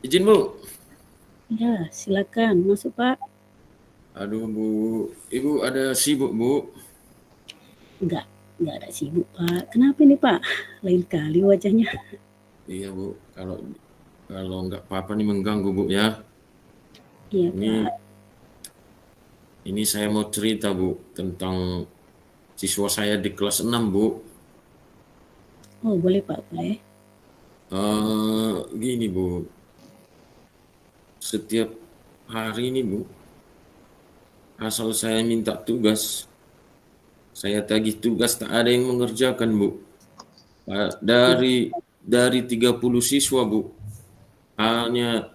Izin Bu. Ya, silakan masuk Pak. Aduh Bu, Ibu ada sibuk Bu? Enggak, enggak ada sibuk Pak. Kenapa ini Pak? Lain kali wajahnya. Iya Bu, kalau kalau nggak apa-apa nih mengganggu Bu ya. Iya Ini Pak. ini saya mau cerita Bu tentang siswa saya di kelas 6 Bu. Oh boleh Pak, boleh. Gini Bu, setiap hari ini Bu, asal saya minta tugas, saya tagih tugas tak ada yang mengerjakan Bu. Iya, Dari 30 siswa Bu, hanya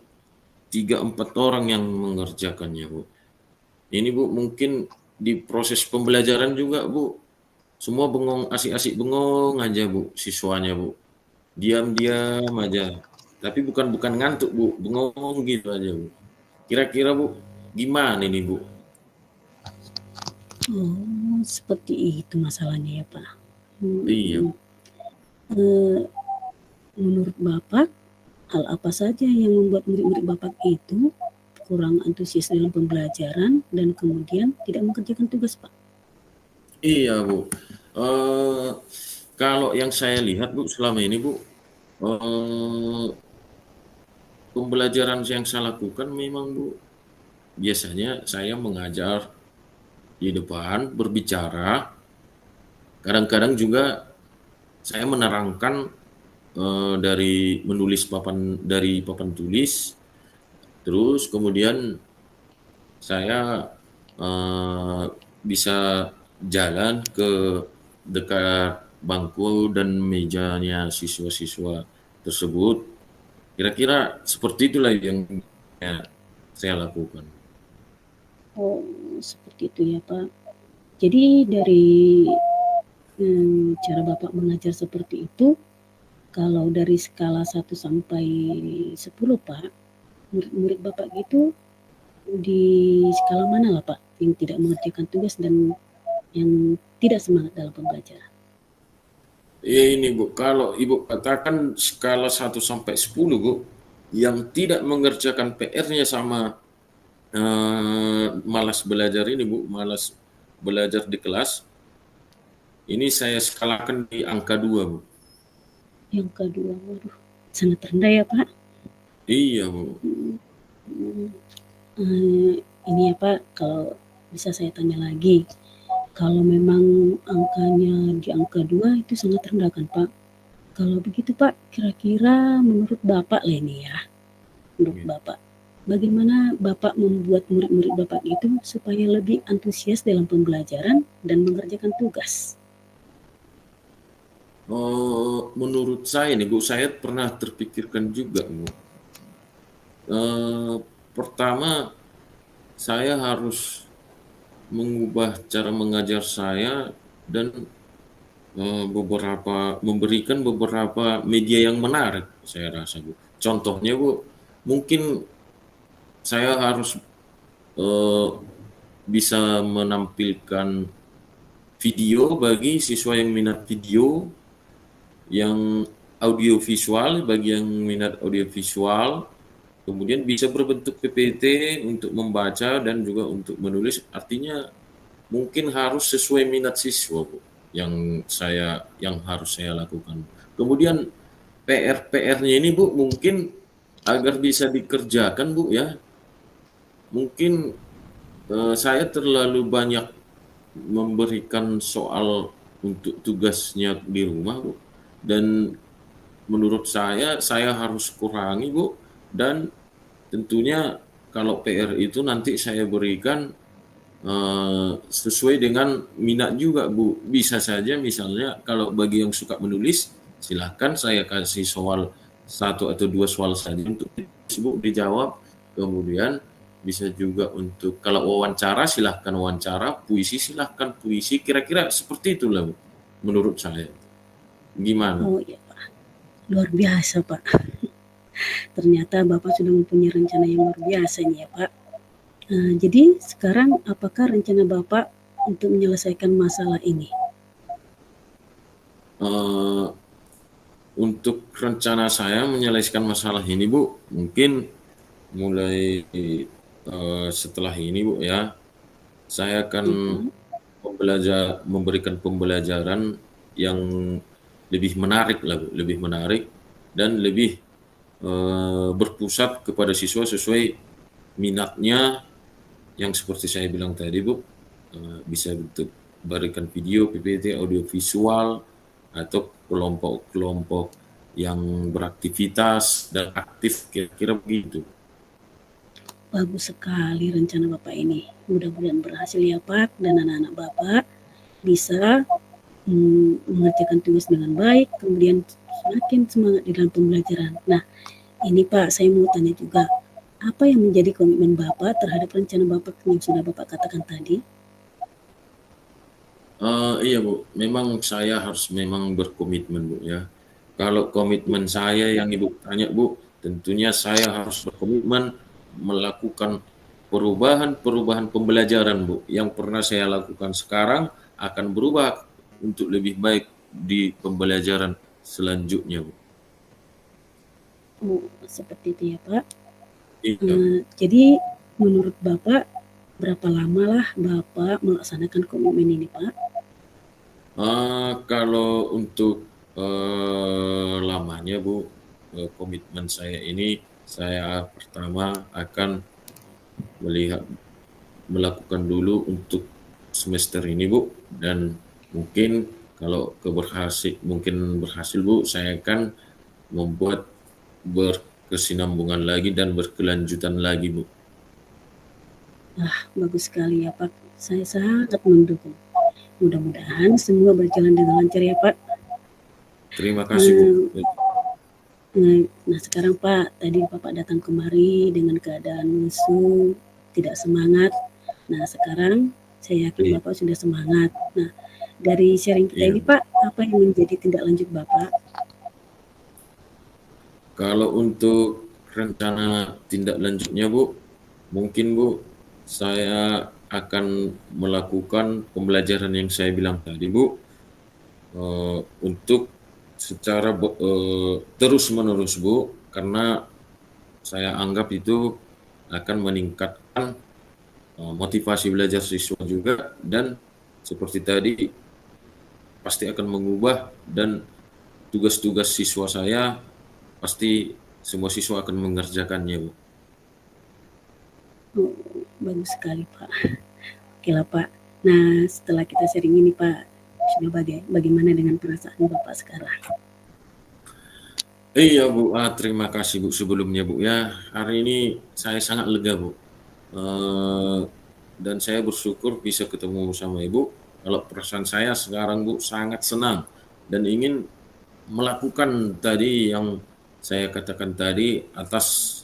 3-4 orang yang mengerjakannya Bu. Ini Bu, mungkin di proses pembelajaran juga Bu, semua bengong, asik-asik bengong aja Bu, siswanya Bu. Diam-diam aja. Tapi bukan ngantuk Bu, bengong gitu aja Bu. Kira-kira Bu, gimana ini Bu? oh seperti itu masalahnya ya Pak. Iya, Hmm, eh, menurut Bapak, hal apa saja yang membuat murid-murid Bapak itu kurang antusias dalam pembelajaran dan kemudian tidak mengerjakan tugas Pak? iya Bu. Eh, Kalau yang saya lihat Bu, selama ini Bu, eh, pembelajaran yang saya lakukan memang Bu, biasanya saya mengajar di depan, berbicara, kadang-kadang juga saya menerangkan dari menulis dari papan tulis, terus kemudian saya eh, bisa jalan ke dekat bangku dan mejanya siswa-siswa tersebut. Kira-kira seperti itulah yang ya, saya lakukan. Oh seperti itu ya Pak. Jadi dari cara Bapak mengajar seperti itu, kalau dari skala 1 sampai 10 Pak, murid-murid Bapak gitu di skala mana lah Pak yang tidak mengerjakan tugas dan yang tidak semangat dalam pembelajaran? Ini Bu, kalau Ibu katakan skala 1 sampai 10 Bu, yang tidak mengerjakan PR-nya sama malas belajar ini Bu, malas belajar di kelas, ini saya skalakan di angka 2 Bu. Yang kedua, waduh, sangat rendah ya Pak. Iya Bu. Eh, ini ya Pak, kalau bisa saya tanya lagi, kalau memang angkanya di angka 2 itu sangat rendah kan Pak? Kalau begitu Pak, kira-kira menurut Bapak lah ini ya, menurut Iya. Bapak, bagaimana Bapak membuat murid-murid Bapak itu supaya lebih antusias dalam pembelajaran dan mengerjakan tugas? Menurut saya nih Bu, saya pernah terpikirkan juga Bu. Eh, Pertama, saya harus mengubah cara mengajar saya dan memberikan beberapa media yang menarik, saya rasa Bu. Contohnya Bu, mungkin saya harus eh, bisa menampilkan video bagi siswa yang minat video, yang audio visual bagi yang minat audio visual, kemudian bisa berbentuk PPT untuk membaca dan juga untuk menulis. Artinya mungkin harus sesuai minat siswa, Bu, yang harus saya lakukan. Kemudian PR-nya ini Bu, mungkin agar bisa dikerjakan Bu ya, mungkin saya terlalu banyak memberikan soal untuk tugasnya di rumah Bu, dan menurut saya harus kurangi Bu, dan tentunya kalau PR itu nanti saya berikan sesuai dengan minat juga Bu. Bisa saja misalnya kalau bagi yang suka menulis, silahkan saya kasih soal 1 atau 2 soal saja untuk Bu dijawab. Kemudian bisa juga untuk kalau wawancara silahkan wawancara, puisi silahkan puisi. Kira-kira seperti itulah Bu, menurut saya. Gimana? Oh ya Pak, luar biasa Pak. Ternyata Bapak sudah mempunyai rencana yang luar biasa nih ya Pak. Jadi sekarang apakah rencana Bapak untuk menyelesaikan masalah ini? Eh, untuk rencana saya menyelesaikan masalah ini Bu, mungkin mulai setelah ini Bu ya, saya akan memberikan pembelajaran yang lebih menarik lah Bu, lebih menarik dan lebih berpusat kepada siswa sesuai minatnya yang seperti saya bilang tadi Bu, bisa bentuk berikan video, PPT, audio visual, atau kelompok-kelompok yang beraktivitas dan aktif, kira-kira begitu. Bagus sekali rencana Bapak ini. Mudah-mudahan berhasil ya Pak, dan anak-anak Bapak bisa mengerjakan tugas dengan baik, kemudian semakin semangat di dalam pembelajaran. Nah, ini Pak, saya mau tanya juga, apa yang menjadi komitmen Bapak terhadap rencana Bapak yang sudah Bapak katakan tadi? Iya Bu, memang saya harus memang berkomitmen Bu ya. Kalau komitmen saya yang Ibu tanya Bu, tentunya saya harus berkomitmen melakukan perubahan pembelajaran Bu. Yang pernah saya lakukan sekarang akan berubah untuk lebih baik di pembelajaran selanjutnya Bu. Oh, seperti itu ya Pak. Iya. Jadi menurut Bapak, berapa lama lah Bapak melaksanakan komitmen ini Pak? Kalau untuk lamanya Bu, komitmen saya ini, saya pertama akan melakukan dulu untuk semester ini Bu, dan mungkin kalau berhasil Bu, saya akan membuat berkesinambungan lagi dan berkelanjutan lagi Bu. Bagus sekali ya Pak, saya sangat mendukung. Mudah-mudahan semua berjalan dengan lancar ya Pak. Terima kasih Bu. Nah sekarang Pak, tadi Bapak datang kemari dengan keadaan lesu, tidak semangat. Nah sekarang saya yakin Bapak sudah semangat. Nah dari sharing kita ini Pak, apa yang menjadi tindak lanjut Bapak? Kalau untuk rencana tindak lanjutnya Bu, mungkin Bu, saya akan melakukan pembelajaran yang saya bilang tadi Bu, untuk secara terus-menerus Bu, karena saya anggap itu akan meningkatkan motivasi belajar siswa juga, dan seperti tadi pasti akan mengubah, dan tugas-tugas siswa saya pasti semua siswa akan mengerjakannya Bu. Oh, bagus sekali Pak. Oke lah Pak. Nah setelah kita sharing ini Pak, sudah bagaimana dengan perasaan Bapak sekarang? Iya Bu, terima kasih Bu sebelumnya Bu ya. Hari ini saya sangat lega Bu, dan saya bersyukur bisa ketemu sama Ibu. Kalau perasaan saya sekarang Bu sangat senang dan ingin melakukan tadi yang saya katakan tadi atas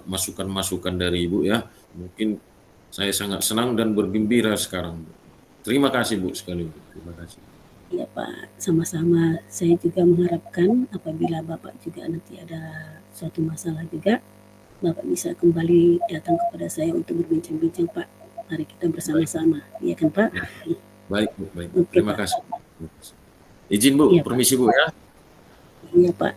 masukan-masukan dari Ibu ya. Mungkin saya sangat senang dan bergembira sekarang Bu. Terima kasih Bu sekali Bu. Terima kasih. Ya Pak, sama-sama. Saya juga mengharapkan apabila Bapak juga nanti ada suatu masalah juga, Bapak bisa kembali datang kepada saya untuk berbincang-bincang Pak. Mari kita bersama-sama, iya kan Pak? Baik Bu, baik. Oke, Terima Pak. kasih. Izin Bu, Iya, Pak. permisi Bu ya. Iya Pak.